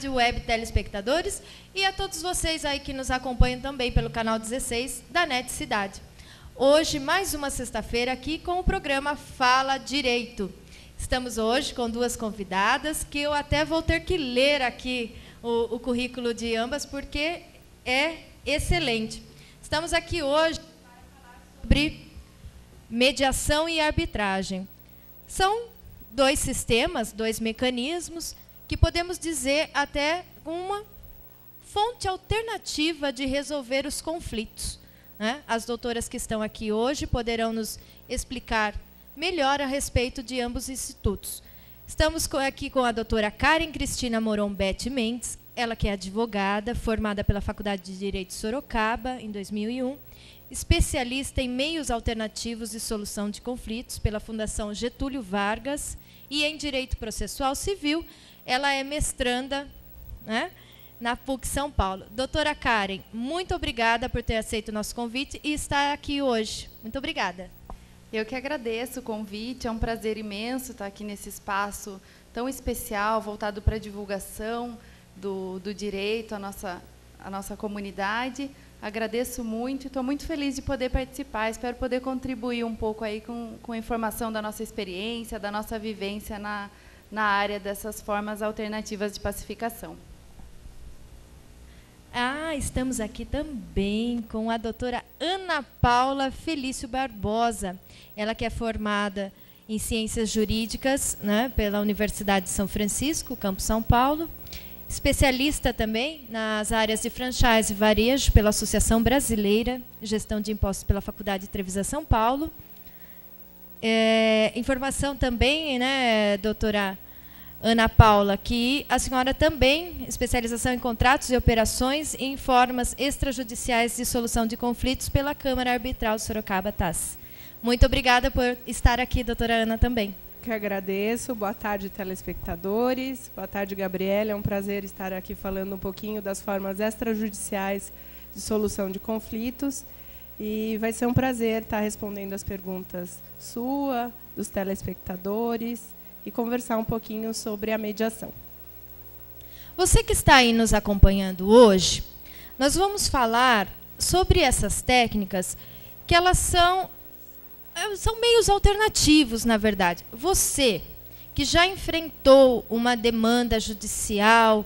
rádio, web telespectadores e a todos vocês aí que nos acompanham também pelo canal 16 da NET Cidade. Hoje, mais uma sexta-feira aqui com o programa Fala Direito. Estamos hoje com duas convidadas que eu até vou ter que ler aqui o currículo de ambas porque é excelente. Estamos aqui hoje para falar sobre mediação e arbitragem. São dois sistemas, dois mecanismos que podemos dizer até uma fonte alternativa de resolver os conflitos, né? As doutoras que estão aqui hoje poderão nos explicar melhor a respeito de ambos os institutos. Estamos aqui com a doutora Karen Cristina Moron Bete Mendes, ela que é advogada, formada pela Faculdade de Direito de Sorocaba, em 2001, especialista em meios alternativos de solução de conflitos pela Fundação Getúlio Vargas e em Direito Processual Civil. Ela é mestranda, né, na PUC São Paulo. Doutora Karen, muito obrigada por ter aceito o nosso convite e estar aqui hoje. Muito obrigada. Eu que agradeço o convite, é um prazer imenso estar aqui nesse espaço tão especial, voltado para a divulgação do direito à nossa comunidade. Agradeço muito e estou muito feliz de poder participar. Espero poder contribuir um pouco aí com a informação da nossa experiência, da nossa vivência na área dessas formas alternativas de pacificação. Estamos aqui também com a doutora Ana Paula Felício Barbosa. Ela que é formada em Ciências Jurídicas, né, pela Universidade de São Francisco, Campus São Paulo. Especialista também nas áreas de franchise e varejo pela Associação Brasileira de Gestão de Impostos pela Faculdade de Trevisan, São Paulo. Informação também, né, doutora Ana Paula, que a senhora também, especialização em contratos e operações em formas extrajudiciais de solução de conflitos pela Câmara Arbitral de Sorocaba, TAS. Muito obrigada por estar aqui, doutora Ana, também. Que agradeço. Boa tarde, telespectadores. Boa tarde, Gabriela. É um prazer estar aqui falando um pouquinho das formas extrajudiciais de solução de conflitos. E vai ser um prazer estar respondendo as perguntas sua, dos telespectadores, e conversar um pouquinho sobre a mediação. Você que está aí nos acompanhando hoje, nós vamos falar sobre essas técnicas que elas são meios alternativos, na verdade. Você que já enfrentou uma demanda judicial,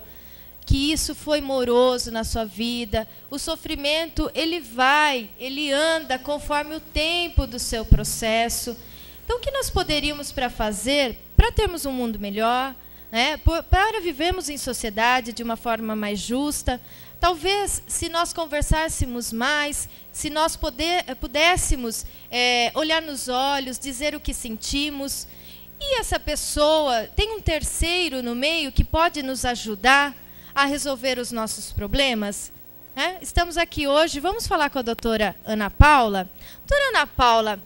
que isso foi moroso na sua vida, o sofrimento ele anda conforme o tempo do seu processo. Então, o que nós poderíamos fazer para termos um mundo melhor, né, para vivermos em sociedade de uma forma mais justa? Talvez, se nós conversássemos mais, se nós pudéssemos olhar nos olhos, dizer o que sentimos, e essa pessoa tem um terceiro no meio que pode nos ajudar a resolver os nossos problemas, né? Estamos aqui hoje, vamos falar com a doutora Ana Paula. Doutora Ana Paula,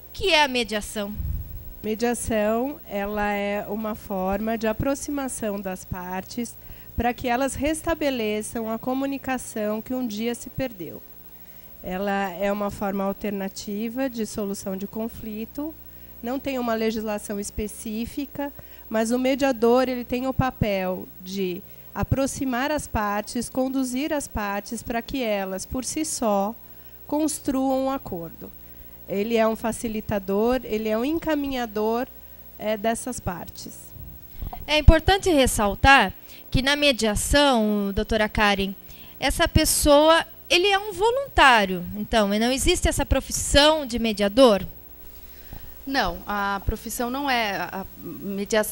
o que é a mediação? Mediação, ela é uma forma de aproximação das partes para que elas restabeleçam a comunicação que um dia se perdeu. Ela é uma forma alternativa de solução de conflito, não tem uma legislação específica, mas o mediador ele tem o papel de aproximar as partes, conduzir as partes para que elas, por si só, construam um acordo. Ele é um facilitador, ele é um encaminhador dessas partes. É importante ressaltar que na mediação, doutora Karen, essa pessoa, ele é um voluntário. Então, não existe essa profissão de mediador? Não, a profissão não é.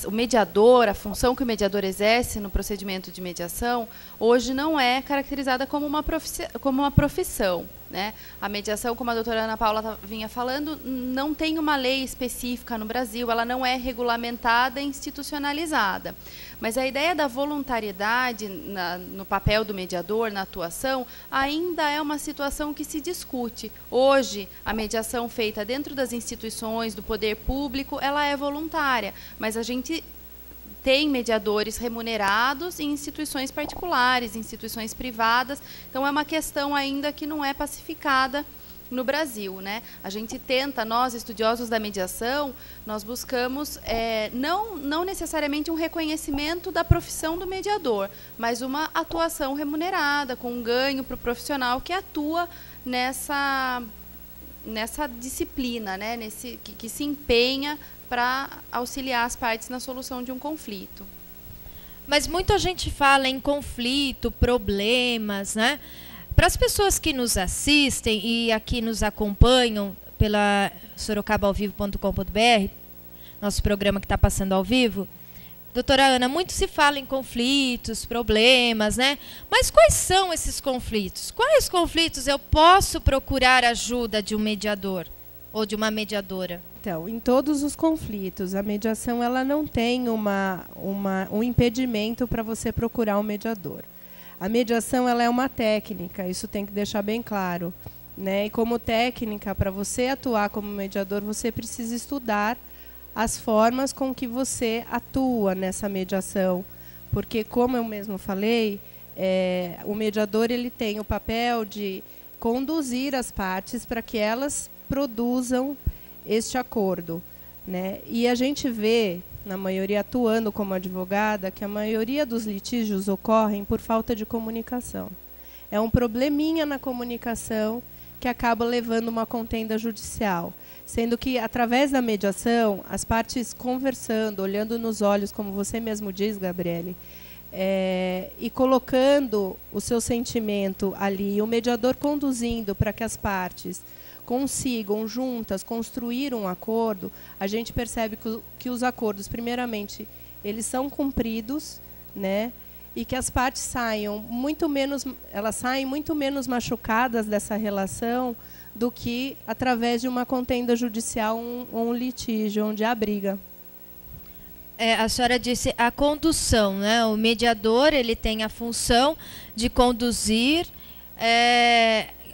O mediador, a função que o mediador exerce no procedimento de mediação, hoje não é caracterizada como uma profissão. Né? A mediação, como a doutora Ana Paula vinha falando, não tem uma lei específica no Brasil, ela não é regulamentada e institucionalizada. Mas a ideia da voluntariedade no papel do mediador, na atuação, ainda é uma situação que se discute. Hoje, a mediação feita dentro das instituições, do poder público, ela é voluntária, mas a gente tem mediadores remunerados em instituições particulares, instituições privadas, então é uma questão ainda que não é pacificada no Brasil, né? A gente tenta, nós estudiosos da mediação, nós buscamos não necessariamente um reconhecimento da profissão do mediador, mas uma atuação remunerada, com um ganho para o profissional que atua nessa disciplina, né? Que se empenha para auxiliar as partes na solução de um conflito. Mas muita gente fala em conflito, problemas, né? Para as pessoas que nos assistem e aqui nos acompanham pela sorocabalvivo.com.br, nosso programa que está passando ao vivo, doutora Ana, muito se fala em conflitos, problemas, né? Mas quais são esses conflitos? Quais conflitos eu posso procurar ajuda de um mediador ou de uma mediadora? Então, em todos os conflitos, a mediação ela não tem um impedimento para você procurar um mediador. A mediação ela é uma técnica, isso tem que deixar bem claro, né? E como técnica, para você atuar como mediador, você precisa estudar as formas com que você atua nessa mediação. Porque, como eu mesmo falei, o mediador ele tem o papel de conduzir as partes para que elas produzam este acordo, né? E a gente vê, na maioria atuando como advogada, que a maioria dos litígios ocorrem por falta de comunicação. É um probleminha na comunicação que acaba levando uma contenda judicial. Sendo que, através da mediação, as partes conversando, olhando nos olhos, como você mesmo diz, Gabriele, e colocando o seu sentimento ali, o mediador conduzindo para que as partes consigam juntas construir um acordo, a gente percebe que os acordos, primeiramente, eles são cumpridos, né? E que as partes saem muito menos machucadas dessa relação do que através de uma contenda judicial ou um litígio, onde há briga. A senhora disse a condução, né? O mediador ele tem a função de conduzir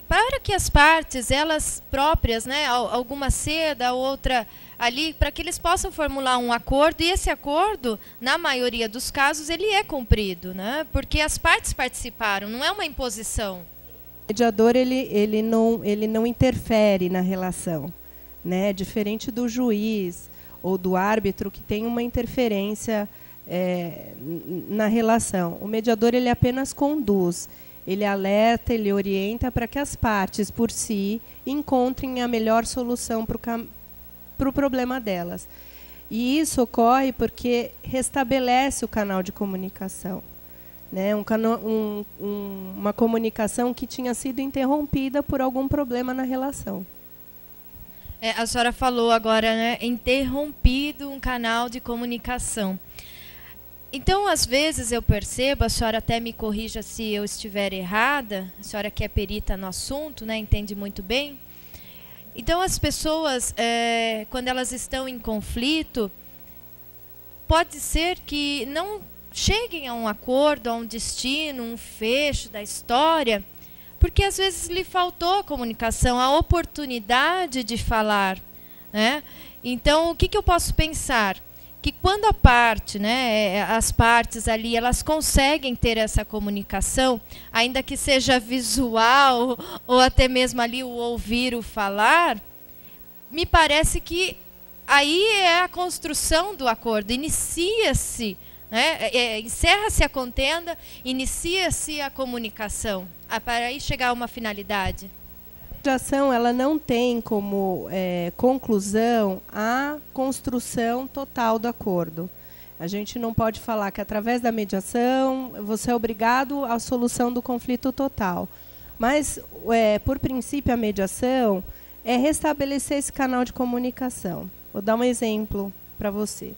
para que as partes, elas próprias, né, alguma ceda, outra ali, para que eles possam formular um acordo, e esse acordo, na maioria dos casos, ele é cumprido, né? Porque as partes participaram, não é uma imposição. O mediador ele não interfere na relação, né? Diferente do juiz ou do árbitro, que tem uma interferência na relação. O mediador ele apenas conduz. Ele alerta, ele orienta para que as partes, por si, encontrem a melhor solução para o problema delas. E isso ocorre porque restabelece o canal de comunicação, né? Uma comunicação que tinha sido interrompida por algum problema na relação. A senhora falou agora, né, interrompido um canal de comunicação. Então, às vezes, eu percebo, a senhora até me corrija se eu estiver errada, a senhora que é perita no assunto, né, entende muito bem. Então, as pessoas, quando elas estão em conflito, pode ser que não cheguem a um acordo, a um destino, um fecho da história, porque às vezes lhe faltou a comunicação, a oportunidade de falar, né? Então, o que eu posso pensar? Que quando a parte, né, as partes ali, elas conseguem ter essa comunicação, ainda que seja visual ou até mesmo ali o ouvir, o falar, me parece que aí é a construção do acordo, inicia-se, né, encerra-se a contenda, inicia-se a comunicação, para aí chegar a uma finalidade. A mediação ela não tem como conclusão a construção total do acordo. A gente não pode falar que através da mediação você é obrigado à solução do conflito total. Mas, por princípio, a mediação é restabelecer esse canal de comunicação. Vou dar um exemplo para você.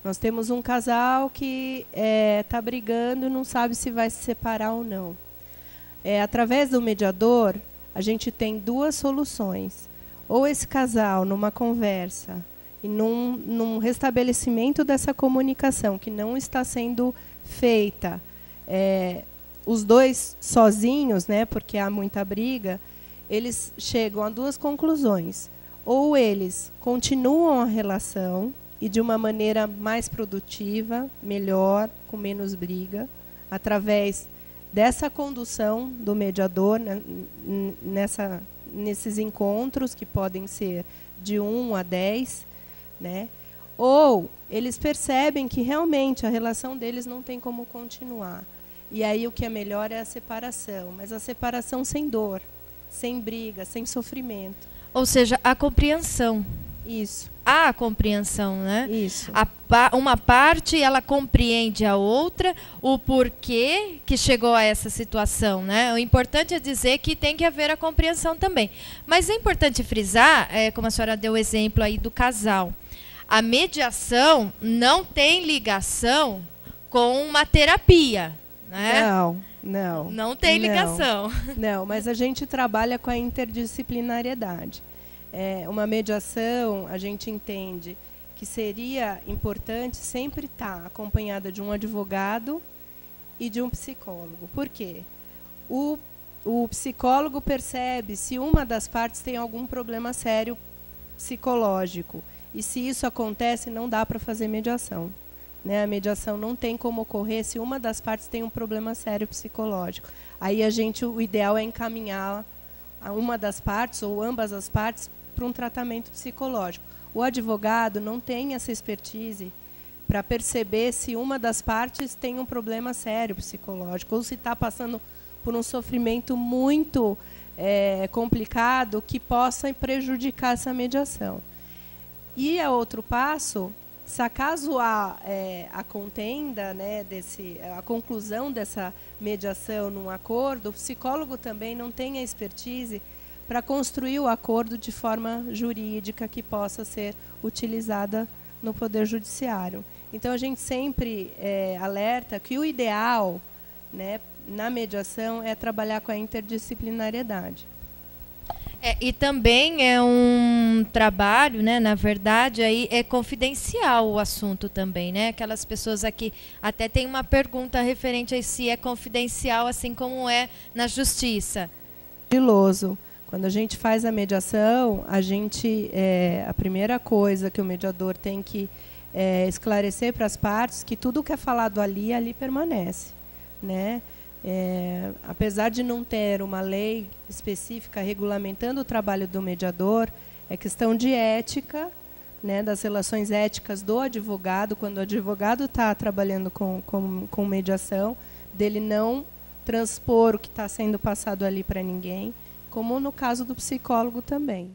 Nós temos um casal que está brigando e não sabe se vai se separar ou não. Através do mediador, a gente tem duas soluções. Ou esse casal, numa conversa e num restabelecimento dessa comunicação que não está sendo feita, os dois sozinhos, né, porque há muita briga, eles chegam a duas conclusões. Ou eles continuam a relação e de uma maneira mais produtiva, melhor, com menos briga, através dessa condução do mediador nesses encontros, que podem ser de 1 a 10, né? Ou eles percebem que realmente a relação deles não tem como continuar. E aí o que é melhor é a separação, mas a separação sem dor, sem briga, sem sofrimento. Ou seja, a compreensão. Isso. Há a compreensão, né? Isso. Uma parte, ela compreende a outra, o porquê que chegou a essa situação, né? O importante é dizer que tem que haver a compreensão também. Mas é importante frisar, como a senhora deu o exemplo aí do casal, a mediação não tem ligação com uma terapia, né? Não. Não tem ligação. Não, mas a gente trabalha com a interdisciplinariedade. Uma mediação, a gente entende que seria importante sempre estar acompanhada de um advogado e de um psicólogo. Por quê? O psicólogo percebe se uma das partes tem algum problema sério psicológico. E se isso acontece, não dá para fazer mediação. Né? A mediação não tem como ocorrer se uma das partes tem um problema sério psicológico. Aí o ideal é encaminhar uma das partes ou ambas as partes para um tratamento psicológico. O advogado não tem essa expertise para perceber se uma das partes tem um problema sério psicológico ou se está passando por um sofrimento muito complicado que possa prejudicar essa mediação. E a outro passo, se acaso há a contenda, né, a conclusão dessa mediação num acordo, o psicólogo também não tem a expertise para construir o acordo de forma jurídica que possa ser utilizada no Poder Judiciário. Então, a gente sempre alerta que o ideal, né, na mediação é trabalhar com a interdisciplinariedade. E também é um trabalho, né, na verdade, aí é confidencial o assunto também, né? Aquelas pessoas aqui até tem uma pergunta referente a se é confidencial, assim como é na justiça. Sigiloso. Quando a gente faz a mediação, a primeira coisa que o mediador tem que esclarecer para as partes que tudo que é falado ali permanece, né? Apesar de não ter uma lei específica regulamentando o trabalho do mediador, é questão de ética, né, das relações éticas do advogado, quando o advogado está trabalhando com mediação, dele não transpor o que está sendo passado ali para ninguém, como no caso do psicólogo também.